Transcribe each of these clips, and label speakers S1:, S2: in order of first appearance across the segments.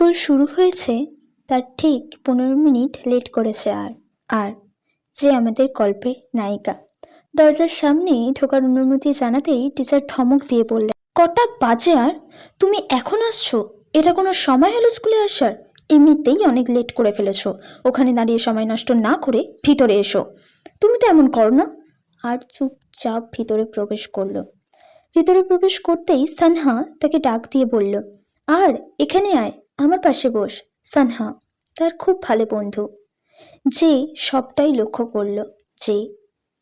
S1: School শুরু হয়েছে তার ঠিক 15 মিনিট লেট করেছে। আর যে আমাদের গল্পের নায়িকা দরজার সামনে ঢোকার অনুমতি জানাতেই টিচার ধমক দিয়ে বললেন, কটা বাজে আর তুমি এখন আসছো? এটা কোনো সময় হলো স্কুলে আসার? এমনিতেই অনেক লেট করে ফেলেছো, ওখানে দাঁড়িয়ে সময় নষ্ট না করে ভিতরে এসো। তুমি তো এমন করো না। আর চুপচাপ ভিতরে প্রবেশ করতেই সানহা তাকে ডাক দিয়ে বলল, আর এখানে আয়, আমার পাশে বস। সানহা তার খুব ভালো বন্ধু, যে সবটাই লক্ষ্য করলো, যে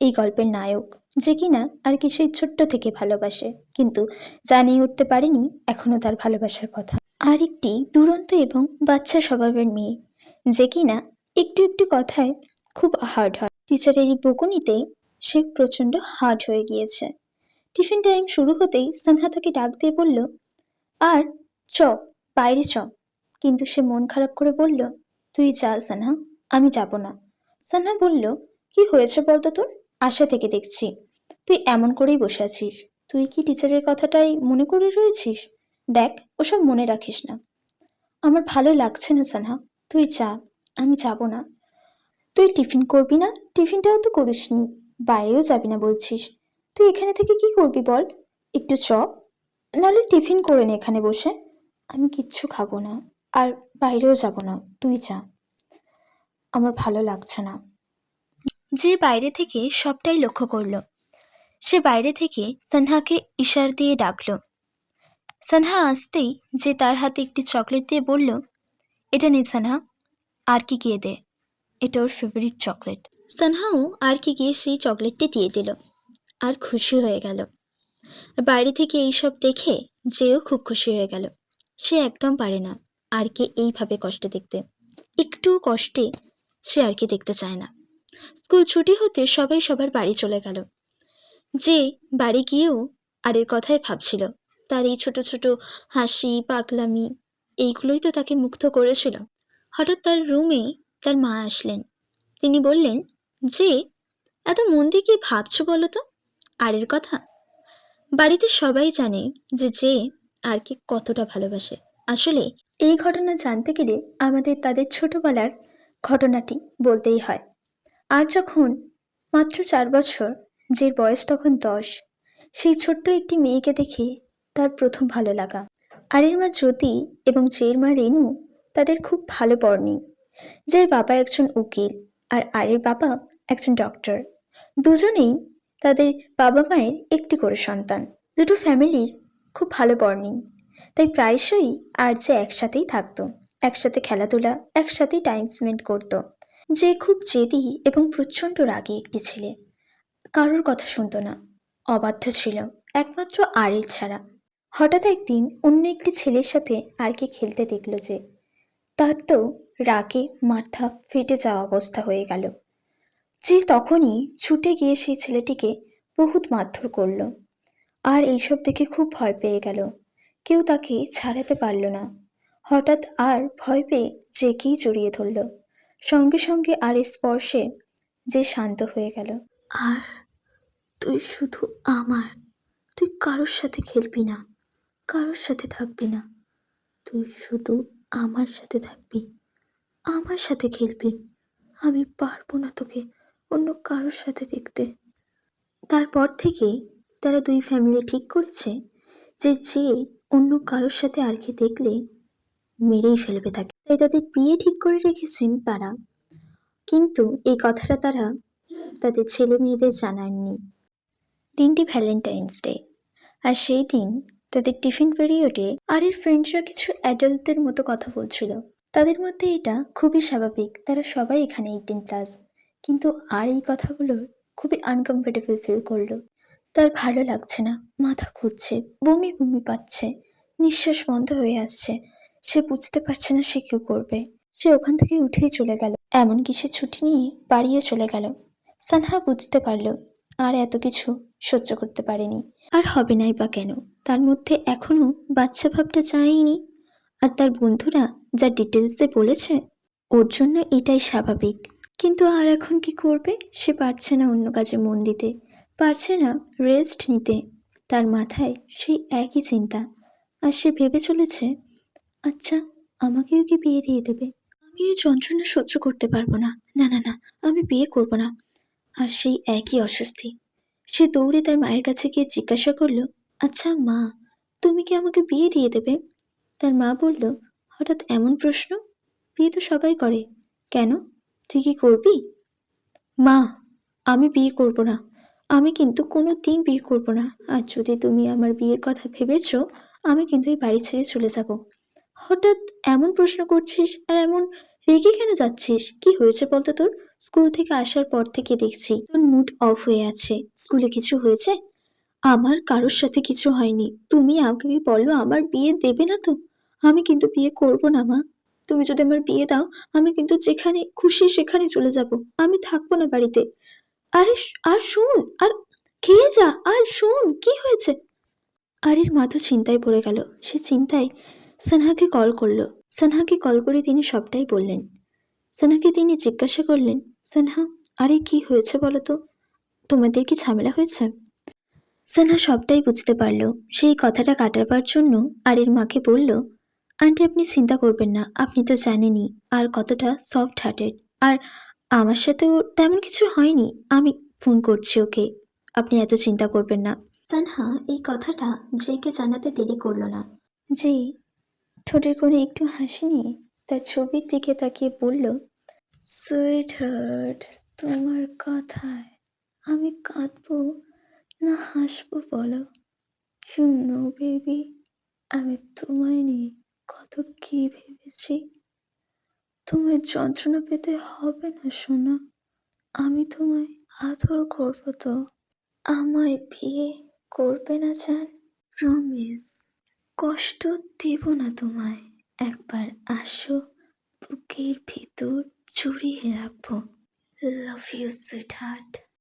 S1: এই গল্পের নায়ক, যে কিনা আর কি সেই ছোট্ট থেকে ভালোবাসে, কিন্তু জানিয়ে উঠতে পারেনি এখনো তার ভালোবাসার কথা। আর একটি দুরন্ত এবং বাচ্চা স্বভাবের মেয়ে, যে কিনা একটু একটু কথায় খুব হার্ড হয়। টিচারের এই বকুনিতে সে প্রচণ্ড হার্ড হয়ে গিয়েছে। টিফিন টাইম শুরু হতেই সানহা তাকে ডাক দিয়ে বলল, আর চ, বাইরে চ। কিন্তু সে মন খারাপ করে বলল, তুই যা সানহা, আমি যাব না। সানহা বলল, কি হয়েছে বলতো তোর? আশা থেকে দেখছি তুই এমন করেই বসে আছিস। তুই কি টিচারের কথাটাই মনে করে রয়েছিস? দেখ, ওসব মনে রাখিস না। আমার ভালো লাগছে না সানহা, তুই যা, আমি যাব না। তুই টিফিন করবি না? টিফিনটাও তো করিসনি, বাইরেও যাবি না বলছিস। তুই এখানে থেকে কি করবি বল? একটু চ, নাহলে টিফিন করে নে এখানে বসে। আমি কিচ্ছু খাবো না, আর বাইরেও যাব না, তুই যা, আমার ভালো লাগছে না। যে বাইরে থেকে সবটাই লক্ষ্য করলো, সে বাইরে থেকে সানহাকে ইশারা দিয়ে ডাকলো। সানহা আসতেই যে তার হাতে একটি চকলেট দিয়ে বলল, এটা নে সানহা, আর কি গিয়ে দে, এটা ওর ফেভারিট চকলেট। সানহাও আর কি গিয়ে সেই চকলেটটি দিয়ে দিল, আর খুশি হয়ে গেল। বাইরে থেকে এইসব দেখে যেও খুব খুশি হয়ে গেল। সে একদম পারে না আর কে এইভাবে কষ্টে দেখতে, একটু কষ্টে সে আর কি দেখতে চায় না। স্কুল ছুটি হতে সবাই সবার বাড়ি চলে গেল। যে বাড়ি গিয়েও আরের কথাই ভাবছিল, তার এই ছোট ছোট হাসি পাগলামি, এইগুলোই তো তাকে মুগ্ধ করেছিল। হঠাৎ তার রুমে তার মা আসলেন। তিনি বললেন, যে এত মন দিয়ে কি ভাবছো বলো তো আরের কথা? বাড়িতে সবাই জানে যে আর কি কতটা ভালোবাসে। আসলে এই ঘটনা জানতে গেলে আমাদের তাদের ছোটবেলার ঘটনাটি বলতেই হয়। আর যখন মাত্র 4 বছর, যে বয়স তখন 10, সেই ছোট্ট একটি মেয়েকে দেখে তার প্রথম ভালো লাগা। আরের মা জ্যোতি এবং জের মা রেনু, তাদের খুব ভালো বর্নিং। জের বাবা একজন উকিল, আর আরের বাবা একজন ডক্টর। দুজনেই তাদের বাবা মায়ের একটি করে সন্তান। দুটো ফ্যামিলির খুব ভালো বর্নিং, তাই প্রায়শই আর যে একসাথেই থাকতো, একসাথে খেলাধুলা, একসাথেই টাইম স্পেন্ড করতো। যে খুব জেদি এবং প্রচণ্ড রাগী একটি ছেলে, কারোর কথা শুনতো না, অবাধ্য ছিল একমাত্র আরের ছাড়া। হঠাৎ একদিন অন্য একটি ছেলের সাথে আর কি খেলতে দেখলো, যে তার তো রাগে মাথা ফেটে যাওয়া অবস্থা হয়ে গেল। যে তখনই ছুটে গিয়ে সেই ছেলেটিকে বহুত মারধর করলো, আর এইসব দেখে খুব ভয় পেয়ে গেল। কেউ তাকে ছাড়াতে পারল না। হঠাৎ আর ভয় পেয়ে জেকেই জড়িয়ে ধরল। সঙ্গে সঙ্গে আর স্পর্শে যে শান্ত হয়ে গেল। আর তুই শুধু আমার, তুই কারোর সাথে খেলবি না, কারোর সাথে থাকবি না, তুই শুধু আমার সাথে থাকবি, আমার সাথে খেলবি। আমি পারবো না তোকে অন্য কারোর সাথে দেখতে। তারপর থেকেই তারা দুই ফ্যামিলি ঠিক করেছে যে অন্য কারোর সাথে আর কি দেখলে মেরেই ফেলবে তাকে। তাই তাদের বিয়ে ঠিক করে রেখেছেন তারা, কিন্তু এই কথাটা তারা তাদের ছেলে মেয়েদের জানাননি। দিনটি ভ্যালেন্টাইন্স ডে, আর সেই দিন তাদের টিফিন পিরিয়ডে আরের ফ্রেন্ডসরা কিছু অ্যাডাল্টদের মতো কথা বলছিল। তাদের মধ্যে এটা খুবই স্বাভাবিক, তারা সবাই এখানে 18+। কিন্তু আর এই কথাগুলোর খুবই আনকমফোর্টেবল ফিল করলো। তার ভালো লাগছে না, মাথা ঘুরছে, বমি বমি পাচ্ছে, নিঃশ্বাস বন্ধ হয়ে আসছে। সে বুঝতে পারছে না সে কী করবে। সে ওখান থেকে উঠেই চলে গেল, এমনকি সে ছুটি নিয়ে বাড়িও চলে গেল। সানহা বুঝতে পারলো আর এত কিছু সহ্য করতে পারেনি, আর হবে নাই বা কেন। তার মধ্যে এখনো বাচ্চা ভাবটা যায়নি, আর তার বন্ধুরা যা ডিটেলসে বলেছে ওর জন্য এটাই স্বাভাবিক। কিন্তু আর এখন কি করবে? সে পারছে না অন্য কাজে মন দিতে, পারছে না রেস্ট নিতে। তার মাথায় সেই একই চিন্তা, আর সে ভেবে চলেছে, আচ্ছা আমাকে ওকে বিয়ে দিয়ে দেবে। আমি এই যন্ত্রণা সহ্য করতে পারবো না। না, না, না, আমি বিয়ে করব না। আর সেই একই অস্বস্তি। সে দৌড়ে তার মায়ের কাছে গিয়ে জিজ্ঞাসা করল, আচ্ছা মা, তুমি কি আমাকে বিয়ে দিয়ে দেবে? তার মা বলল, হঠাৎ এমন প্রশ্ন? বিয়ে তো সবাই করে। কেন, তুই কি করবি? মা, আমি বিয়ে করব না। আমি কিন্তু কোনো দিন বিয়ে করব না। আর যদি তুমি আমার বিয়ের কথা ভেবেছ, আমি কিন্তু এই বাড়ি ছেড়ে চলে যাব। হঠাৎ এমন প্রশ্ন করছিস আর এমন রেগে কেন যাচ্ছিস? কি হয়েছে বলতো তোর? স্কুল থেকে আসার পর থেকে দেখছি তোর মুড অফ হয়ে আছে। স্কুলে কিছু হয়েছে? আমার কারোর সাথে কিছু হয়নি। তুমি আমাকে বলো আমার বিয়ে দেবে না তো? আমি কিন্তু বিয়ে করব না মা। তুমি যদি আমার বিয়ে দাও, আমি কিন্তু যেখানে খুশি সেখানে চলে যাব। আমি থাকবো না বাড়িতে। আরে আর শোন, আর খেয়ে যা, আর শোন কি হয়েছে? আরির মা তো চিন্তায় পড়ে গেল। সে চিন্তায় সানহাকে কল করলো। সানহাকে কল করে তিনি সবটাই বললেন। সানহাকে তিনি জিজ্ঞাসা করলেন, সানহা, আরে কি হয়েছে বলো তো? তোমাদের কি ঝামেলা হয়েছে? সানহা সবটাই বুঝতে পারল। সেই কথাটা কাটাবার জন্য আরির মাকে বলল, আন্টি আপনি চিন্তা করবেন না, আপনি তো জানেনই আর কতটা সফট হার্টেড। আর আমার সাথেও তেমন কিছু হয়নি। আমি ফোন করছি ওকে, আপনি এত চিন্তা করবেন না। সানহা এই কথাটা জেকে জানাতে দেরি করলো না। জি ঠোঁটের কোণে একটু হাসি নিয়ে তার ছবির দিকে তাকিয়ে বলল, সুইট হার্ট, তোমার কথায় আমি কাঁদবো না হাসবো বলো? শুনো বেবি, আমি তোমায় নিয়ে কত কি ভেবেছি। তোমায় যন্ত্রণা পেতে হবে না সোনা। আমি তোমায় আদর করবো তো। আমায় বিয়ে করবে না জান? প্রমিস। কষ্ট দেব না তোমায়। একবার আসো, বুকের ভিতর জড়িয়ে রাখবো। Love you sweet heart.